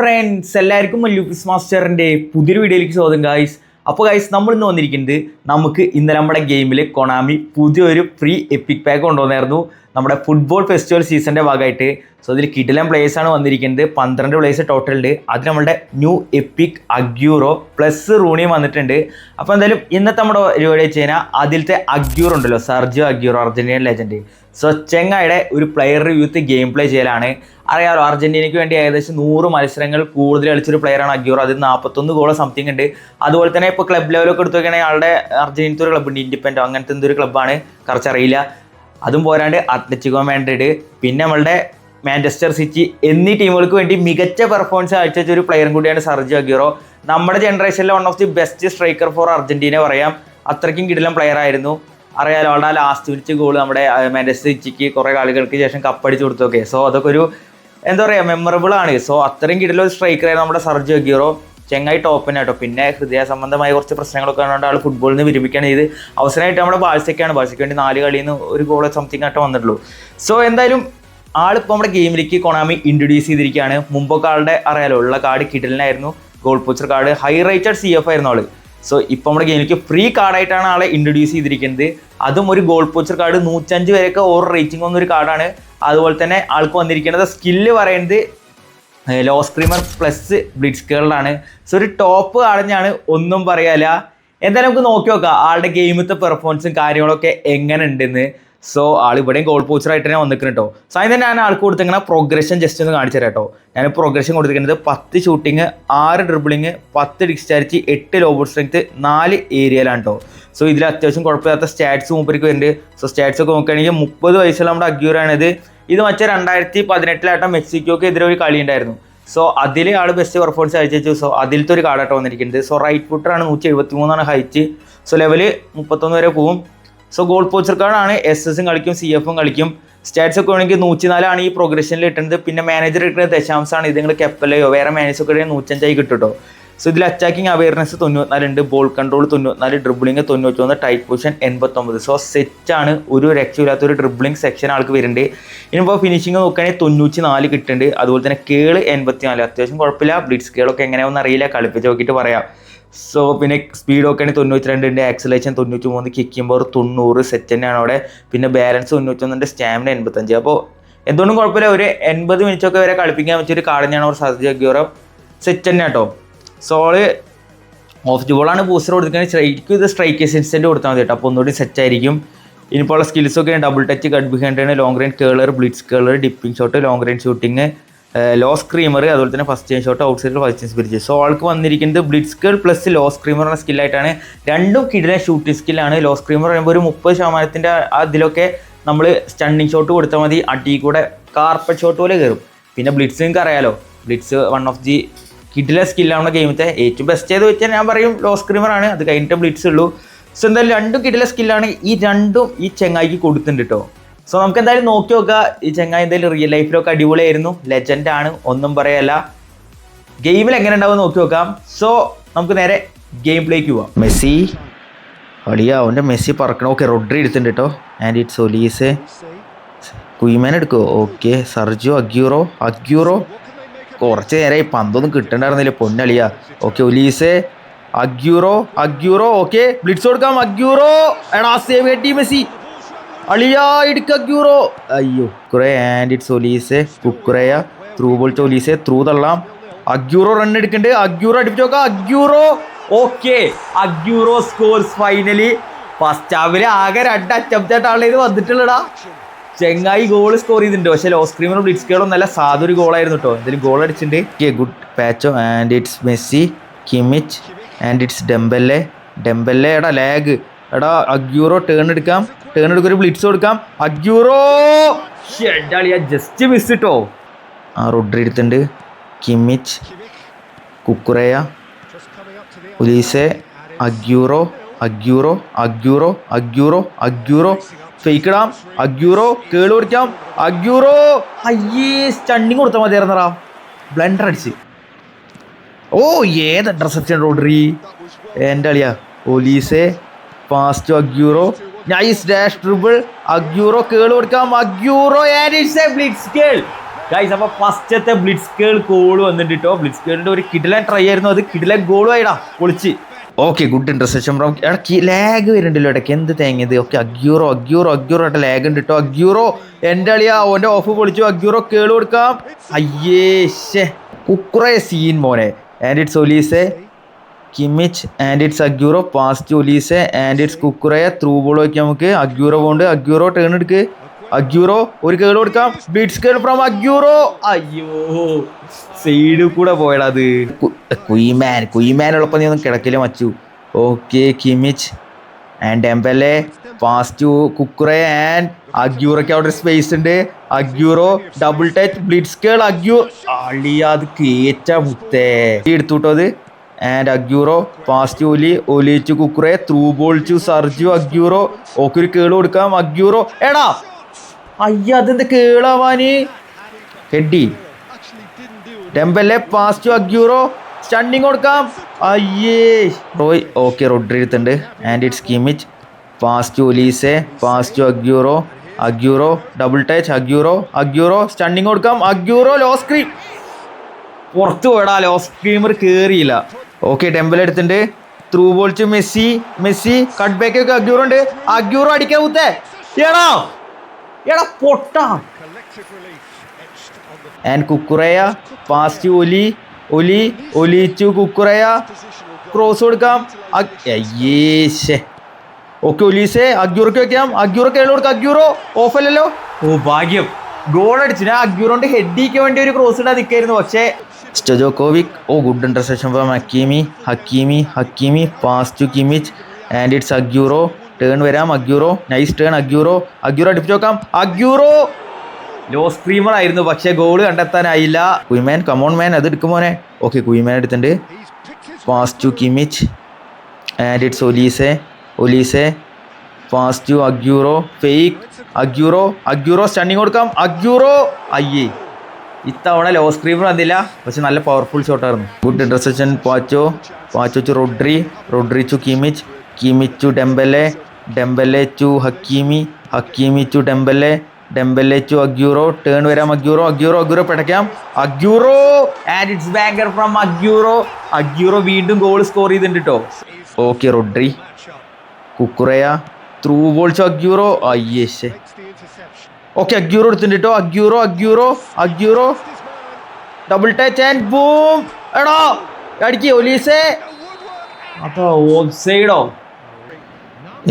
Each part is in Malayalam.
ഫ്രണ്ട്സ്, എല്ലാവർക്കും ലൂപ്പിസ് മാസ്റ്ററിൻ്റെ പുതിയൊരു വീഡിയോയിലേക്ക് സ്വാഗതം ഗായ്സ്. അപ്പോൾ ഗായ്സ്, നമ്മൾ ഇന്ന് വന്നിരിക്കുന്നത് നമുക്ക് ഇന്നലെ നമ്മുടെ ഗെയിമിൽ കൊണാമി പുതിയൊരു ഫ്രീ എപ്പിക് പാക്ക് കൊണ്ടുവന്നായിരുന്നു നമ്മുടെ ഫുട്ബോൾ ഫെസ്റ്റിവൽ സീസണിൻ്റെ ഭാഗമായിട്ട്. സോ ഇതിൽ കിടിലൻ പ്ലേയേഴ്സാണ് വന്നിരിക്കുന്നത്. 12 പ്ലേയേഴ്സ് ടോട്ടൽ ഉണ്ട്. അതിൽ നമ്മുടെ ന്യൂ എപ്പിക് അഗ്യൂറോ പ്ലസ് റൂണിയും വന്നിട്ടുണ്ട്. അപ്പോൾ എന്തായാലും ഇന്നത്തെ നമ്മുടെ പരിപാടി വെച്ച് കഴിഞ്ഞാൽ അതിലത്തെ അഗ്യൂറോ ഉണ്ടല്ലോ, സർജിയോ അഗ്യൂറോ, അർജന്റീനൻ ലെജൻഡ്. സോ ചെങ്ങായുടെ ഒരു പ്ലെയർ റിവ്യൂത്ത് ഗെയിം പ്ലേ ചെയ്യലാണ്. അറിയാമല്ലോ, അർജന്റീനയ്ക്ക് വേണ്ടി ഏകദേശം 100 മത്സരങ്ങൾ കൂടുതൽ കളിച്ചൊരു പ്ലെയറാണ് അഗ്യൂറോ. അതിൽ 41 ഗോൾ സംതിങ് ഉണ്ട്. അതുപോലെ തന്നെ ഇപ്പോൾ ക്ലബ് ലെവലൊക്കെ എടുത്തു നോക്കുകയാണെങ്കിൽ ആളുടെ അർജന്റീനത്തെ ഒരു ക്ലബ്ബുണ്ട്, ഇൻഡിപെൻഡോ അങ്ങനത്തെ എന്തൊരു ക്ലബ്ബാണ്, കുറച്ചറിയില്ല. അതും പോരാണ്ട് അത്ലറ്റിക്കോ മാഡ്രിഡ്, പിന്നെ നമ്മളുടെ മാഞ്ചസ്റ്റർ സിറ്റി എന്നീ ടീമുകൾക്ക് വേണ്ടി മികച്ച പെർഫോമൻസ് കാഴ്ചവെച്ച ഒരു പ്ലെയറും കൂടിയാണ് സർജിയോ അഗ്യൂറോ. നമ്മുടെ ജനറേഷനിലെ one of the best striker for Argentina പറയാം. അത്രയ്ക്കും കിടിലൻ പ്ലെയർ ആയിരുന്നു. അറിയാലോ, അവളുടെ ലാസ്റ്റ് മിനിറ്റ് ഗോൾ നമ്മുടെ മാഞ്ചസ്റ്റർ സിറ്റിക്ക് കുറേ കാലുകൾക്ക് ശേഷം കപ്പടിച്ച് കൊടുത്തൊക്കെ. സോ അതൊക്കെ ഒരു എന്താ പറയുക, മെമ്മറബിൾ ആണ്. സോ അത്രയും കിടിലൊരു സ്ട്രൈക്കറായിരുന്നു നമ്മുടെ സർജിയോ അഗ്യൂറോ. ചെങ്ങായി ടോപ്പിന് കേട്ടോ. പിന്നെ ഹൃദയ സംബന്ധമായ കുറച്ച് പ്രശ്നങ്ങളൊക്കെ കണ്ടുകൊണ്ട് ആൾ ഫുട്ബോളിൽ നിന്ന് വിരമിക്കുകയാണ് ചെയ്ത്. അവസരമായിട്ട് നമ്മുടെ ബാഴ്സയ്ക്കാണ്. ബാഴ്സയ്ക്ക് വേണ്ടി 4 കളിയിൽ നിന്ന് ഒരു ഗോൾ സംതിങ് ആയിട്ട് വന്നിട്ടുള്ളൂ. സോ എന്തായാലും ആളിപ്പോൾ നമ്മുടെ ഗെയിമിലേക്ക് കൊണാമി ഇൻട്രൊഡ്യൂസ് ചെയ്തിരിക്കുകയാണ്. മുമ്പൊക്കെ ആളുടെ അറിയാലോ ഉള്ള കാർഡ് കിടലിനായിരുന്നു, goal poacher card, high rated CF ആയിരുന്നു ആള്. സോ ഇപ്പോൾ നമ്മുടെ ഗെയിമിലേക്ക് ഫ്രീ കാർഡായിട്ടാണ് ആളെ ഇൻട്രൊഡ്യൂസ് ചെയ്തിരിക്കുന്നത്. അതും ഒരു ഗോൾ പോച്ചർ കാർഡ്, 105 വരെയൊക്കെ ഓവർ റേറ്റിംഗ് വന്നൊരു കാർഡാണ്. അതുപോലെ തന്നെ ആൾക്ക് വന്നിരിക്കുന്നത് സ്കില്ല് പറയുന്നത് ലോ സ്ക്രീമർ പ്ലസ് ബ്ലിറ്റ്സ് കേളിലാണ്. സോ ഒരു ടോപ്പ് കാർഡഞ്ഞാണ്, ഒന്നും പറയാല്ല. എന്തായാലും നമുക്ക് നോക്കി നോക്കാം ആളുടെ ഗെയിമത്തെ പെർഫോമൻസും കാര്യങ്ങളൊക്കെ എങ്ങനെ ഉണ്ടെന്ന്. സോ ആൾ ഇവിടെയും ഗോൾ പോച്ചറായിട്ട് തന്നെ വന്നിരിക്കുന്നു കേട്ടോ. സോ അതിന് ഞാൻ ആൾക്ക് കൊടുത്തിങ്ങനെ പ്രോഗ്രഷൻ ജസ്റ്റ് ഒന്ന് കാണിച്ചു തരാം കേട്ടോ. ഞാൻ പ്രോഗ്രഷൻ കൊടുത്തിരിക്കുന്നത് 10 ഷൂട്ടിങ്, 6 ഡ്രിബിളിങ്, 10 ഡിസ്ചാർജ്, 8 ലോബോൾ സ്ട്രെങ്ത്, 4 ഏരിയയിലാണ് കേട്ടോ. സോ ഇതിൽ അത്യാവശ്യം കുഴപ്പമില്ലാത്ത സ്റ്റാറ്റ്സ് മൂപ്പർക്ക് വരുന്നുണ്ട്. സോ സ്റ്റാറ്റ്സ് ഒക്കെ നോക്കുകയാണെങ്കിൽ 30 വയസ്സുള്ള നമ്മുടെ അഗ്യൂറാണിത്. ഇത് മറ്റേ 2018 മെക്സിക്കോക്ക് എതിരെ ഒരു കളി ഉണ്ടായിരുന്നു. സോ അതിൽ ആൾ ബെസ്റ്റ് പെർഫോമൻസ് അയച്ചു. സോ അതിലത്തെ ഒരു കാർഡായിട്ട് വന്നിരിക്കുന്നത്. സോ റൈറ്റ് ഫുട്ടറാണ്, 173 ഹൈറ്റ്. സോ ലെവല് 31 വരെ പോവും. സോ ഗോൾ പോച്ചർ കാർഡാണ്, SS കളിക്കും, CF കളിക്കും. സ്റ്റാറ്റ്സ് ഒക്കെ വേണമെങ്കിൽ 104 ഈ പ്രോഗ്രഷനിൽ കിട്ടുന്നത്. പിന്നെ മാനേജർ കിട്ടുന്നത് ദശാംശമാണ്. ഇത് നിങ്ങൾ കെപ്പലയോ വേറെ മാനേജൊക്കെ ഉണ്ടെങ്കിൽ 105 കിട്ടും കേട്ടോ. സോ ഇതിൽ അറ്റാക്കിംഗ് അവയർനെസ് 94 ഉണ്ട്, ball control 94, dribbling 91, tight position 89. So സെറ്റാണ്, ഒരു രക്ഷയില്ലാത്തൊരു ഡ്രിബിളിംഗ് സെക്ഷൻ ആൾക്ക് വരുന്നുണ്ട്. ഇനിയിപ്പോൾ ഫിനിഷിങ് നോക്കുകയാണെങ്കിൽ 94 കിട്ടുന്നുണ്ട്. അതുപോലെ തന്നെ കേള് 84, അത്യാവശ്യം കുഴപ്പമില്ല. ബ്ലിറ്റ്സ് കേളൊക്കെ എങ്ങനെയാണെന്ന് അറിയില്ല, കളിപ്പിച്ച് നോക്കിയിട്ട് പറയാം. സോ പിന്നെ സ്പീഡ് നോക്കുകയാണെങ്കിൽ 92 ഉണ്ട്, ആക്സലേഷൻ 93, കിക്കിംഗ് പവർ 90 സെറ്റ് തന്നെയാണ് അവിടെ. പിന്നെ ബാലൻസ് 91, സ്റ്റാമിന 85. അപ്പോൾ എന്തുകൊണ്ടും കുഴപ്പമില്ല, ഒരു 80 മിനിറ്റൊക്കെ വരെ കളിപ്പിക്കാൻ പറ്റിയൊരു കാർഡ് തന്നെയാണ് ഒരു സർജിയോ അഗ്യൂറോ. സെറ്റ് തന്നെ കേട്ടോ. സോ ഓഫ് ദി ബോളാണ് ബൂസ്റ്റർ കൊടുത്തിരിക്കുന്നത്. സ്ട്രൈക്ക് ഇത് സ്ട്രൈക്ക് അസിസ്റ്റൻറ്റ് കൊടുത്താൽ മതി കേട്ടോ. അപ്പോൾ ഒന്നുകൂടി സെറ്റ് ആയിരിക്കും. ഇനിയിപ്പോൾ ഉള്ള സ്കിൽസൊക്കെ double touch, cut behind, long range curler, blitz curler, dipping shot, long range shooting, low screamer, അതുപോലെ തന്നെ ഫസ്റ്റ് ടൈം ഷോട്ട്, ഔട്ട് സൈഡിൽ ഫസ്റ്റ് സ്പിരിറ്റ്. സോ ആൾക്ക് വന്നിരിക്കുന്നത് blitz curl plus low screamer എന്ന സ്കില്ലായിട്ടാണ്. രണ്ടും കിടിലൻ ഷൂട്ടിംഗ് സ്കില്ലാണ്. ലോ സ്ക്രീമർ പറയുമ്പോൾ ഒരു 30% അതിലൊക്കെ നമ്മൾ സ്റ്റണ്ണിങ് ഷോട്ട് കൊടുത്താൽ മതി, അടി കൂടെ കാർപ്പറ്റ് ഷോട്ട് പോലെ കയറും. പിന്നെ ബ്ലിറ്റ്സ് നിങ്ങൾക്ക് അറിയാലോ, ബ്ലിറ്റ്സ് വൺ ഓഫ് ദി കിടില സ്കില്ലാണ് ഗെയിമത്തെ. ഏറ്റവും ബെസ്റ്റ് ചെയ്ത് വെച്ചാൽ ഞാൻ പറയും ലോ സ്ക്രീമറാണ്. അത് കഴിഞ്ഞിട്ട് ബ്ലിറ്റ്സ് ഉള്ളൂ. സോ എന്തായാലും രണ്ടും കിടില സ്കില്ലാണ്. ഈ രണ്ടും ഈ ചെങ്ങായിക്ക് കൊടുത്തിട്ടുണ്ട് കേട്ടോ. സോ നമുക്ക് എന്തായാലും നോക്കി നോക്കുക. ഈ ചെങ്ങായി എന്തായാലും റിയൽ ലൈഫിലൊക്കെ അടിപൊളിയായിരുന്നു, ലെജൻഡാണ്, ഒന്നും പറയല്ല. ഗെയിമിൽ എങ്ങനെ ഉണ്ടാവും നോക്കി നോക്കാം. സോ നമുക്ക് നേരെ ഗെയിം പ്ലേക്ക് പോവാം. മെസ്സി അടിയാ, അവൻ്റെ മെസ്സി പറക്കണം. ഓക്കെ, റോഡ്രി എടുത്തിട്ടുണ്ട് കേട്ടോ. ആൻഡ് ഇറ്റ്സ് ഒലീസെ, കുയിമാൻ എടുക്കുമോ? ഓക്കെ, സർജിയോ അഗ്യൂറോ കുറച്ച് നേരെ ഈ പന്തൊന്നും കിട്ടണ്ടായിരുന്നില്ല, പൊന്നളിയാ. Okay, Olise, Aguero okay, blitz കൊടുക്കാം. അഗ്യൂറോ എടാ, സേവ് കെട്ടി മെസ്സി, അളിയാ ഇടുക്ക അഗ്യൂറോ. അയ്യോ, കുറേ. And it's Olise, Cucurella, through ball Olise, through തള്ളാം. അഗ്യൂറോ റൺ എടുക്കുന്നുണ്ട്. അഗ്യൂറോ അടിപ്പിച്ച് നോക്കാം. Aguero okay, Aguero scores finally. First ഹാഫിൽ ആകെ 2 അറ്റംപ്റ്റായിട്ടാണ് ഇത് വന്നിട്ടുള്ളടാ. ചെങ്ങായി ഗോൾ സ്കോർ ചെയ്തിട്ടുണ്ട്. പക്ഷേ ലോ സ്ക്രീമർ ബ്ലിറ്റ്സ് കേളോ നല്ല സാധൊരു ഗോളായിരുന്നു കേട്ടോ. എന്തെങ്കിലും ഗോൾ അടിച്ചിട്ടുണ്ട്. Good Pacho. And it's Messi, Kimmich, and it's Dembele എടാ ലാഗ്. എടാ അഗ്യൂറോ ടേൺ എടുക്കൊരു ബ്ലിറ്റ്സ് കൊടുക്കാം. അഗ്യൂറോ ഷെഡാളിയാ, ജസ്റ്റ് മിസ് കേട്ടോ. റോഡ്രി എടുത്തിട്ടുണ്ട്. കിമിച്ച്, കുക്കുറയ, ഒലീസെ, അഗ്യൂറോ ഫേക്കിടാം. അഗ്യൂറോ കേള് കൊടുക്കാം. അഗ്യൂറോ അയ്യേ, സ്റ്റണ്ണിങ് കൊടുത്താൽ മതിയായിരുന്നറാ, ബ്ലണ്ടർ അടിച്ച്. ഓ ഏത് ഇന്റർസെപ്ഷൻ റോഡ്രി, എൻ്റെ അളിയാ. Olise, pass to Aguero, nice dash dribble. Aguero curl കൊടുക്കാം. Aguero and it's a blitz curl. Guys അപ്പോൾ ഫസ്റ്റത്തെ ബ്ലിറ്റ്സ്കേൾ ഗോൾ വന്നിട്ട് കേട്ടോ. ബ്ലിറ്റ്സ്കേളിൻ്റെ ഒരു കിടിലൻ ട്രൈ ആയിരുന്നു, അത് കിടിലൻ ഗോളും ആയിടാ പൊളിച്ച്. ഓക്കെ ഗുഡ് ഇന്റർസെപ്ഷൻ ഫ്രം ഇടയ്ക്ക് ലാഗ് വരുന്നുണ്ടല്ലോ ഇടയ്ക്ക്, എന്ത് തേങ്ങിയത്. ഓക്കെ അഗ്യൂറോ ആയിട്ട് ലാഗ് ഉണ്ട് കേട്ടോ. അഗ്യൂറോ എൻ്റെ അളിയാ ഓൻ്റെ ഓഫ് പൊളിച്ചു. അഗ്യൂറോ കേള് കൊടുക്കാം. അയ്യേ കുക്കുറേ സീൻ മോനെ. And it's Olise Kimmich and it's Aguero pass to Olise and it's കുക്കുറയെ ത്രൂ ബോൾ വയ്ക്കാം നമുക്ക്. അഗ്യൂറോ പോണ്ട്. അഗ്യൂറോ ടേൺ എടുക്ക്. അഗ്യൂറോ ഒരു കേൾ കൊടുക്കാം. Blitz curl from Aguero. അയ്യോ സൈഡിൽ കൂടെ പോയടാ അത്. കുയിമാനുള്ളപ്പോൾ നീ ഒന്നും കിടക്കില്ല മച്ചു. Okay Kimmich and Dembele pass to Cucurella and അഗ്യൂറോയ്ക്ക് അവിടെ ഒരു സ്പേസ് ഉണ്ട്. Aguero double touch blitz curl. അളിയാ അത് കേറ്റ മുത്തേ എടുത്തുട്ടോ അത്. And Aguero pass to Oli to Cucurella through ball to Sergio Aguero. Okay ഒരു കേൾ കൊടുക്കാം. അഗ്യൂറോ എടാ അയ്യ അതെന്താ കേളാവാന്. ഹെഡി Dembele pass to Aguero. Stunting കൊടുക്കാം. അയ്യേ റോയ്. ഓക്കെ റോഡ്രി എടുത്തുണ്ട്. And it's Kimmich pass to Olise pass to Aguero double touch. Aguero stunting കൊടുക്കാം. അഗ്യൂറോ ലോ സ്ക്രീം പുറത്ത് പോയടാ. ലോ സ്ക്രീമർ കയറിയില്ല. ഓക്കെ ഡെംബെലെ എടുത്തിട്ടുണ്ട്. Through ball to Messi cut back ഒക്കെ അഗ്യൂറോ ഉണ്ട്. അഗ്യൂറോ അടിക്കാൻ കുത്തേ എടാ പൊട്ട. And Cucurella pass to Oli to Cucurella cross കൊടുക്കാം. അയ്യേ ഓക്കെ ഒലീസെ അഗ്യൂറോക്ക് വെക്കാം. അഗ്യൂറോ കേൾ കൊടുക്കാം. അഗ്യൂറോ ഓഫ് അല്ലല്ലോ. ഓ ഭാഗ്യം ഗോൾ അടിച്ചു. ഞാൻ അഗ്യൂറോന്റെ ഹെഡിക്ക് വേണ്ടി ഒരു ക്രോസ് ഇടാൻ നിൽക്കായിരുന്നു. പക്ഷേ Stojakovic. Oh good interception from Hakimi pass to Kimmich and it's Aguero. Turn വരാം. Aguero nice turn. അഗ്യൂറോ അടിപ്പിച്ച് നോക്കാം. അഗ്യൂറോ ലോ സ്ക്രീമർ ആയിരുന്നു പക്ഷേ ഗോള് കണ്ടെത്താനായില്ല. കുയിമാൻ കമോൺ മാൻ അത് എടുക്കുമോനെ. ഓക്കെ കുയിമാൻ എടുത്തിട്ടുണ്ട്. Pass to Kimmich and it's Olise pass to Aguero fake. Aguero stunting കൊടുക്കാം. അഗ്യൂറോ അയ്യേ ഇത്തവണ ലോ സ്ക്രീമർ വന്നില്ല പക്ഷെ നല്ല പവർഫുൾ ഷോട്ടായിരുന്നു. Good interception Pacho to Rodri to Kimmich to Dembele to Hakimi to Dembele to Aguero. Turn വരാം. അഗ്യൂറോ പിടയ്ക്കാം. Aguero and it's banger from Aguero വീണ്ടും ഗോൾ സ്കോർ ചെയ്തിട്ടുണ്ട് കേട്ടോ. Okay Rodri Cucurella through ball to Aguero. അയ്യേ ഓക്കെ അഗ്യൂറോ എടുത്തിട്ടുണ്ട് കേട്ടോ. Aguero double touch and boom. എടാ അടിക്ക് ഒലീസെ. അപ്പൊ ഓഫ് സൈഡോ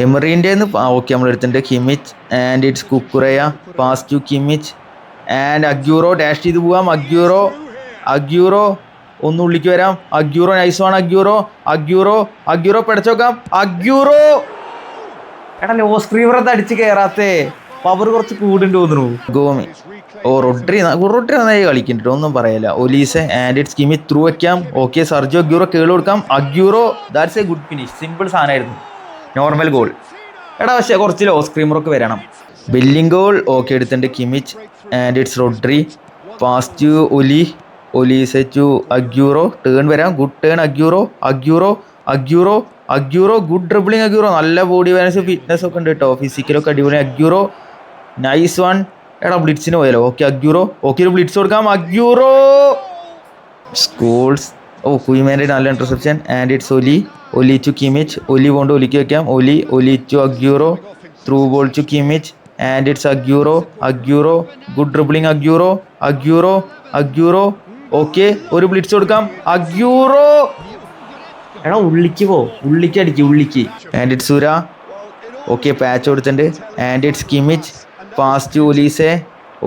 എമറിൻ്റെ ഓക്കെ നമ്മൾ എടുത്തിട്ടുണ്ട്. Kimmich and it's Cucurella pass to Kimmich and Aguero dash ചെയ്ത് പോവാം. അഗ്യൂറോ ഒന്ന് ഉള്ളിക്ക് വരാം. അഗ്യൂറോ നൈസ് ആണ്. അഗ്യൂറോ പിടച്ചോക്കാം. അഗ്യൂറോ എടാ ലോ സ്ക്രീമർ അത് അടിച്ച് കയറാത്തേ. പവർ കുറച്ച് കൂടുണ്ട് തോന്നുന്നു. ഗോമി റോഡ്രി നന്നായി കളിക്കുന്നുണ്ട് ഒന്നും പറയല്ല. Olise and it's Kimmich through വയ്ക്കാം. ഓക്കെ സർജോ അഗ്യൂറോ കേൾ കൊടുക്കാം. Aguero that's a good finish. Simple സാധനമായിരുന്നു. Normal goal. എടാ പക്ഷേ കുറച്ച് ലോ സ്ക്രീമറൊക്കെ വരണം. ബില്ലിംഗ് ഗോൾ ഓക്കെ എടുത്തിട്ടുണ്ട്. Kimmich and it's Rodri pass to Olise to Aguero. Turn വരാം. Good turn. Aguero good dribbling. Aguero നല്ല ബോഡി ബാലൻസ് ഫിറ്റ്നസ് ഒക്കെ ഉണ്ട് കേട്ടോ. ഫിസിക്കലൊക്കെ അടിപൊളി. Aguero nice one. എടാ ബ്ലിറ്റ്സിന് പോയാലോ. ഓക്കെ അഗ്യൂറോ ഒരു ബ്ലിറ്റ്സ് കൊടുക്കാം. Aguero Scholes. കുയിമാൻ്റെ നല്ല interception and it's Oli to Kimmich. പോണ്ട് ഒലിക്ക് വെക്കാം. Oli to Aguero through ball to Kimmich and it's Aguero good dribbling. Aguero okay ഒരു ബ്ലിറ്റ്സ് കൊടുക്കാം. അഗ്യൂറോ എടാ ഉള്ളിക്ക് അടിക്ക്. ആൻഡ് ഇറ്റ്സ് സുര. ഓക്കെ പാച്ച് കൊടുത്തിട്ടുണ്ട്. And it's Kimmich pass to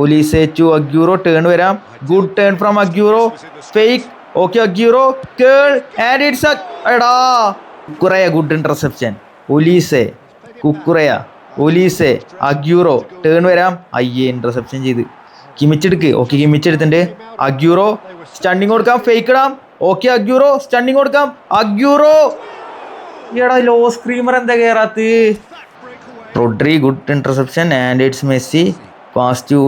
Olise to Aguero. Turn വരാം. Good turn from Aguero fake. Okay Aguero curl and it's എടാ Cucurella good interception. Olise Aguero turn വരാം. അയ്യേ ഇന്റർസെപ്ഷൻ ചെയ്ത്. കിമിച്ചെടുക്ക്. ഓക്കെ കിമിച്ചെടുത്തിട്ടുണ്ട്. അഗ്യൂറോ സ്റ്റണ്ടിങ് കൊടുക്കാം. ഫേക്ക് ഇടാം. ഓക്കെ അഗ്യൂറോ സ്റ്റണ്ടിങ് കൊടുക്കാം. അഗ്യൂറോ എടാ ലോ സ്ക്രീമർ എന്താ കയറാത്ത്. Rodri good interception and it's Messi pass to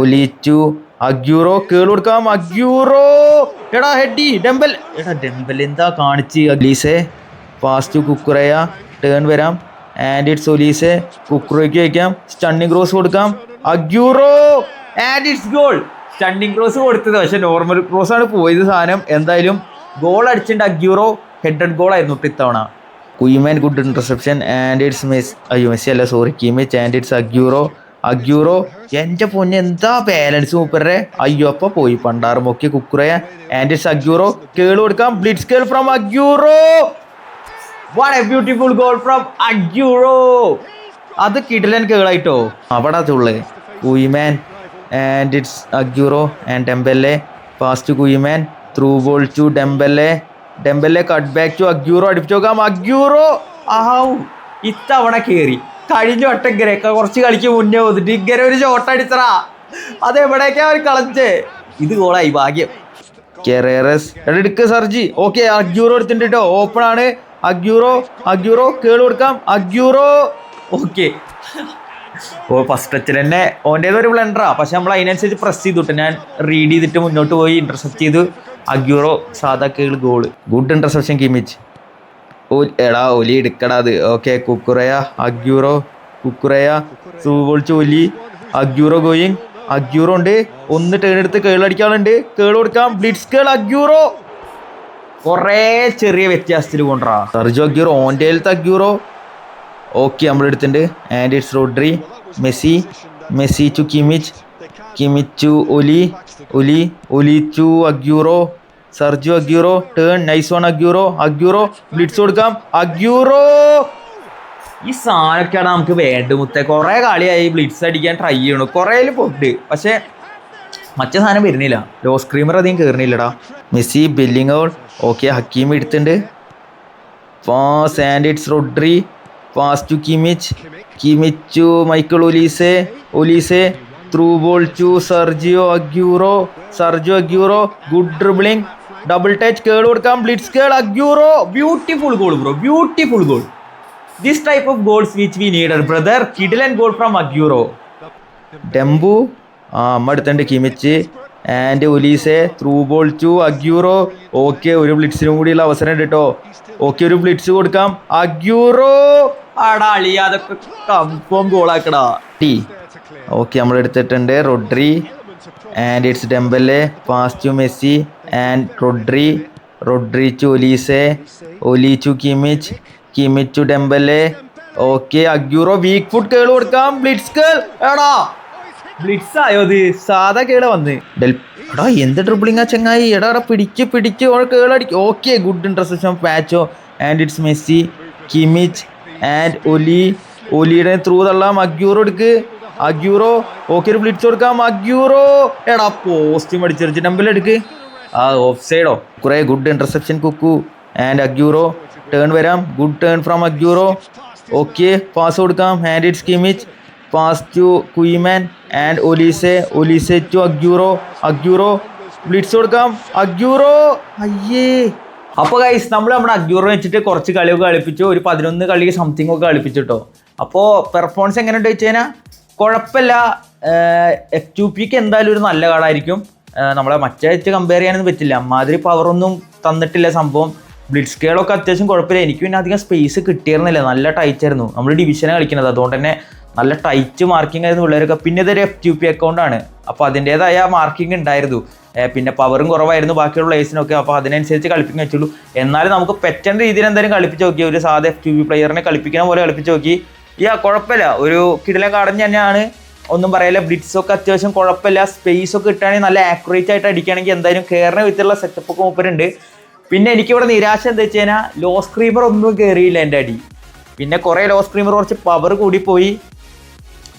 Oli to Aguero curl കൊടുക്കാം. അഗ്യൂറോ എടാ ഹെഡി ഡെംബൽ എന്താ കാണിച്ച്. Olise pass to Cucurella. Turn വരാം. ആൻഡ് ഇറ്റ്സ് ഒലീസെ കുക്കുറയ്ക്ക് വയ്ക്കാം. സ്റ്റണ്ണിങ് ക്രോസ് കൊടുക്കാം. Aguero and it's goal. Stunning cross കൊടുത്തത്, പക്ഷെ നോർമൽ ക്രോസ് ആണ് പോയത് സാധനം. എന്തായാലും ഗോൾ അടിച്ചിട്ടുണ്ട് അഗ്യൂറോ. ഹെഡഡ് ഗോൾ ആയിരുന്നു ഇത്തവണ. Koeman good interception and it's Messi അല്ല sorry Kimmich and it's Aguero എൻ്റെ പൊന്നെ എന്താ ബാലൻസ് മൂപ്പരുടെ. അയ്യോ അപ്പൊ പോയി പണ്ടാറും ഒക്കെ Cucurella and it's Aguero. Curl കൊടുക്കാം, blitz curl from Aguero. What a beautiful goal from Aguero. അത് കിടിലൻ കേളായിട്ടോ അവിടെ അതുള്ളേ. Koeman and it's Aguero and Dembele pass to Koeman through ball to Dembele cut back to Aguero. അടിപ്പിച്ചു നോക്കാം അഗ്യൂറോ. ആവു ഇത്തവണ കയറി. കഴിഞ്ഞ വട്ടം ഇങ്ങനെ കുറച്ച് കളിക്ക് മുന്നേ വന്നിട്ട് ഇങ്ങനെ ഒരു ഷോട്ട് അടിച്ചറാ. അതെവിടേക്കാ അവർ കളഞ്ഞേ. ഇത് ഗോളായി ഭാഗ്യം. കെറേറസ് എടുക്ക് സർജി. ഓക്കെ അഗ്യൂറോ എടുത്തിട്ടുണ്ട് കേട്ടോ. ഓപ്പൺ ആണ് അഗ്യൂറോ കേൾ കൊടുക്കാം അഗ്യൂറോ. ഓക്കെ ഫസ്റ്റ് ടച്ചിൽ തന്നെ ഓൻ്റേതൊരു ബ്ലണ്ടറാ, പക്ഷെ നമ്മൾ അതിനനുസരിച്ച് പ്രസ് ചെയ്തിട്ട് ഞാൻ റീഡ് ചെയ്തിട്ട് മുന്നോട്ട് പോയി ഇന്റർസെപ്റ്റ് ചെയ്തു. അഗ്യൂറോ സാധാ കേൾ ഗോള്. Good interception Kimmich. എടാ ഒലി എടുക്കടാ അത്. ഓക്കെ കുക്കുറയ സൂവോൾച്ച് ഒലി അഗ്യൂറോ ഗോയിങ്. അഗ്യൂറോ ഉണ്ട്, ഒന്ന് ടേൺ എടുത്ത് കേളടിക്കാനുണ്ട്. കേൾ കൊടുക്കാം ബ്ലിറ്റ്സ് കേൾ അഗ്യൂറോ. കുറേ ചെറിയ വ്യത്യാസത്തിൽ കൊണ്ടുവരാ സർജോ അഗ്യൂറോ. ഓൻ്റെയിലത്തെ അഗ്യൂറോ. ഓക്കെ നമ്മളെടുത്തിട്ടുണ്ട് and it's Rodri. Messi to Kimmich to Oli to Aguero. Sergio Aguero turn nice one Aguero blitz കൊടുക്കാം അഗ്യൂറോ. ഈ സാധനമൊക്കെയാണ് നമുക്ക് വേണ്ട മുത്തേ. കുറേ കളിയായി ബ്ലിറ്റ്സ് അടിക്കാൻ ട്രൈ ചെയ്യണു, കുറേ പൊട്ട്, പക്ഷെ മറ്റേ സാധനം വരുന്നില്ല. ലോ സ്ക്രീമർ അധികം കയറുന്നില്ലടാ. മെസ്സി ബെല്ലിംഗ്. ഓക്കെ ഹക്കീം എടുത്തിട്ടുണ്ട്. Pass and it's Rodri. Pass to Kimmich to Michael Olise through ball to Sergio Aguero. Good dribbling, double touch curl കൊടുക്കാം blitz curl Aguero. Beautiful goal bro, beautiful goal. This type of goals which we needed brother. കിഡിലൻ ഗോൾ ഫ്രം അഗ്യൂറോ. ഡെംബു അമ്മ എടുത്തിട്ടുണ്ട് Kimmich and Olise through ball to Aguero. Okay ഒരു ബ്ലിറ്റ്സിനും കൂടിയുള്ള അവസരം ഉണ്ട് കേട്ടോ. ഓക്കെ ഒരു ബ്ലിറ്റ്സ് കൊടുക്കാം അഗ്യൂറോ. ആടാ അളിയ അതൊക്കെ കൺഫേം ഗോളാക്കടാ. ഓക്കെ നമ്മൾ എടുത്തിട്ടുണ്ട് Rodri and it's Dembele. Pass to Messi and Rodri to Oli to Kimmich to Dembele. Okay Aguero weak foot curl കൊടുക്കാം ബ്ലിറ്റ്സ് കേൾ. എടാ ബ്ലിറ്റ്സ് ആയോ ഇത്? സാധാ കേള വന്ന് എടാ എന്ത് ഡ്രിബ്ലിംഗ് ആ ചങ്ങായി. എടാ പിടിച്ച് കേളടിക്കും. Okay good interception Pacho and it's Messi Kimmich and ഒലിയുടെ ത്രൂ തള്ളാം അഗ്യൂറോ എടുക്ക് അഗ്യൂറോ. ഓക്കെ ഒരു ബ്ലിറ്റ്സ് കൊടുക്കാം അഗ്യൂറോ. എടാ പോസ്റ്റ് മടിച്ചെറിച്ച് ഡെംബെല്ലെ എടുക്ക്. ഓഫ് സൈഡോ. കുറേ ഗുഡ് ഇന്റർസെപ്ഷൻ കുക്കു ആൻഡ് അഗ്യൂറോ. ടേൺ വരാം, good turn from Aguero. Okay pass കൊടുക്കാം and it's Kimmich. Pass to Koeman and Olise to Aguero. Blitz കൊടുക്കാം അഗ്യൂറോ. അയ്യേ. അപ്പോൾ ഗൈസ് നമ്മൾ നമ്മുടെ അഗ്യൂറോ വെച്ചിട്ട് കുറച്ച് കളിയൊക്കെ കളിപ്പിച്ചു. ഒരു 11 കളി സംതിങ് ഒക്കെ കളിപ്പിച്ചു കേട്ടോ. അപ്പോൾ പെർഫോമൻസ് എങ്ങനെയുണ്ട് വെച്ച് കഴിഞ്ഞാൽ കുഴപ്പമില്ല. F2Pക്ക് എന്തായാലും ഒരു നല്ല കാർഡായിരിക്കും. നമ്മളെ മറ്റേ വെച്ച് കമ്പയർ ചെയ്യാനൊന്നും പറ്റില്ല, അമ്മാതിരി പവറൊന്നും തന്നിട്ടില്ല സംഭവം. ബ്ലിറ്റ്സ് കേളൊക്കെ അത്യാവശ്യം കുഴപ്പമില്ല. എനിക്ക് പിന്നെ അധികം സ്പേസ് കിട്ടിയിരുന്നില്ല, നല്ല ടൈറ്റ് ആയിരുന്നു. നമ്മൾ ഡിവിഷനാണ് കളിക്കുന്നത്, അതുകൊണ്ട് തന്നെ നല്ല ടൈറ്റ് മാർക്കിംഗ് ആയിരുന്നു പിള്ളേരൊക്കെ. പിന്നെ ഇതൊരു F2P അക്കൗണ്ടാണ്, അപ്പോൾ അതിൻ്റേതായ മാർക്കിംഗ് ഉണ്ടായിരുന്നു. പിന്നെ പവറും കുറവായിരുന്നു ബാക്കിയുള്ള പ്ലേയേഴ്സിനൊക്കെ, അപ്പോൾ അതിനനുസരിച്ച് കളിപ്പിക്കാൻ വെച്ചുള്ളൂ. എന്നാലും നമുക്ക് പറ്റുന്ന രീതിയിൽ എന്തായാലും കളിപ്പിച്ച് നോക്കി. ഒരു സാധാ F2P പ്ലെയറിനെ കളിപ്പിക്കുന്ന പോലെ കളിപ്പിച്ച് നോക്കി. കുഴപ്പമില്ല, ഒരു കിടിലൻ കാർഡ് തന്നെയാണ്, ഒന്നും പറയില്ല. ബ്ലിറ്റ്സ് ഒക്കെ അത്യാവശ്യം കുഴപ്പമില്ല. സ്പേസ് ഒക്കെ കിട്ടുകയാണെങ്കിൽ നല്ല ആക്യുറേറ്റ് ആയിട്ട് അടിക്കുകയാണെങ്കിൽ എന്തായാലും കയറിന വിധത്തിലുള്ള സെറ്റപ്പ് ഒക്കെ മൂപ്പരുണ്ട്. പിന്നെ എനിക്കിവിടെ നിരാശ എന്താ വെച്ച് കഴിഞ്ഞാൽ ലോ സ്ക്രീമർ ഒന്നും കയറിയില്ല എൻ്റെ അടി. പിന്നെ കുറേ ലോ സ്ക്രീമർ കുറച്ച് പവർ കൂടിപ്പോയി.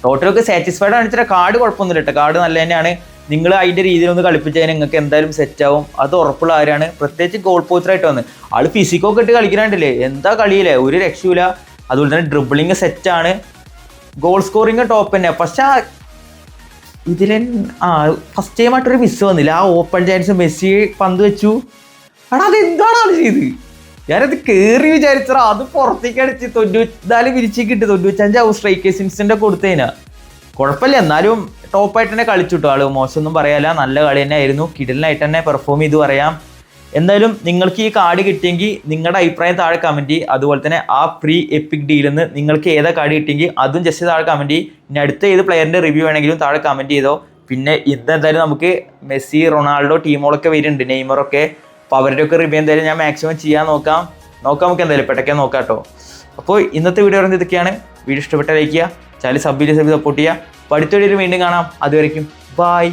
ടോട്ടലൊക്കെ സാറ്റിസ്ഫൈഡ് ആണ്. വെച്ചാൽ കാർഡ് കുഴപ്പമൊന്നുമില്ല കേട്ടോ, കാർഡ് നല്ല തന്നെയാണ്. നിങ്ങൾ അതിൻ്റെ രീതിയിലൊന്ന് കളിപ്പിച്ചാൽ നിങ്ങൾക്ക് എന്തായാലും സെറ്റാവും, അത് ഉറപ്പുള്ള കാര്യമാണ്. പ്രത്യേകിച്ച് ഗോൾ പോസ്റ്ററായിട്ട് വന്ന് ആൾ ഫിസിക്കൊക്കെ ഇട്ട് കളിക്കാനായിട്ടില്ലേ, എന്താ കളിയില്ലേ, ഒരു രക്ഷയില്ല. അതുപോലെ തന്നെ ഡ്രിബിളിങ് സെറ്റാണ്, ഗോൾ സ്കോറിങ് ടോപ്പ് തന്നെ. പക്ഷെ ഇതിൽ ഫസ്റ്റ് ടൈമായിട്ടൊരു മിസ് വന്നില്ല. ആ ഓപ്പൺ ചാൻസ് മെസ്സി പന്ത് വെച്ചു. എടാ അതെന്താണ് ആൾ ചെയ്ത്? ഞാനത് കയറി വിചാരിച്ചാ അത് പുറത്തേക്ക് അടിച്ച് 94 വിരിച്ചേക്ക് ഇട്ട് 95 സ്ട്രൈക്കേഴ്സ് ഇൻസ്റ്റൻ്റ് ഒക്കെ കൊടുത്തതിനാ. കുഴപ്പമില്ല, എന്നാലും ടോപ്പായിട്ട് തന്നെ കളിച്ചു കിട്ടും ആള്, മോശമൊന്നും പറയാല്ല, നല്ല കളി തന്നെ ആയിരുന്നു. കിടലിനായിട്ട് തന്നെ പെർഫോം ചെയ്ത് പറയാം. എന്തായാലും നിങ്ങൾക്ക് ഈ കാർഡ് കിട്ടിയെങ്കിൽ നിങ്ങളുടെ അഭിപ്രായം താഴെ കമൻറ്റ് ചെയ്യും. അതുപോലെ തന്നെ ആ ഫ്രീ എപ്പിക് ഡീലിൽ നിന്ന് നിങ്ങൾക്ക് ഏതാ കാർഡ് കിട്ടിയെങ്കിൽ അതും ജസ്റ്റ് താഴെ കമൻറ്റ് ചെയ്യും. ഇനി അടുത്ത ഏത് പ്ലെയറിൻ്റെ റിവ്യൂ വേണമെങ്കിലും താഴെ കമൻറ്റ് ചെയ്തോ. പിന്നെ ഇന്നെന്തായാലും നമുക്ക് മെസ്സി, റൊണാൾഡോ ടീമുകളൊക്കെ വരുന്നുണ്ട്, നെയ്മറൊക്കെ. അപ്പോൾ അവരുടെയൊക്കെ റിവ്യൂ എന്തായാലും ഞാൻ മാക്സിമം ചെയ്യാൻ നോക്കാം നമുക്ക് എന്തായാലും പെട്ടൊക്കെ നോക്കാം കേട്ടോ. അപ്പോൾ ഇന്നത്തെ വീഡിയോ പറയുന്നത് ഇതൊക്കെയാണ്. വീഡിയോ ഇഷ്ടപ്പെട്ട ലൈക്ക് ചെയ്യുക, ചാനൽ സബ് ചെയ്ത് സപ്പോർട്ട് ചെയ്യുക. അപ്പോൾ അടുത്ത വീഡിയോയിൽ വീണ്ടും കാണാം. അതുവരെയ്ക്കും ബൈ.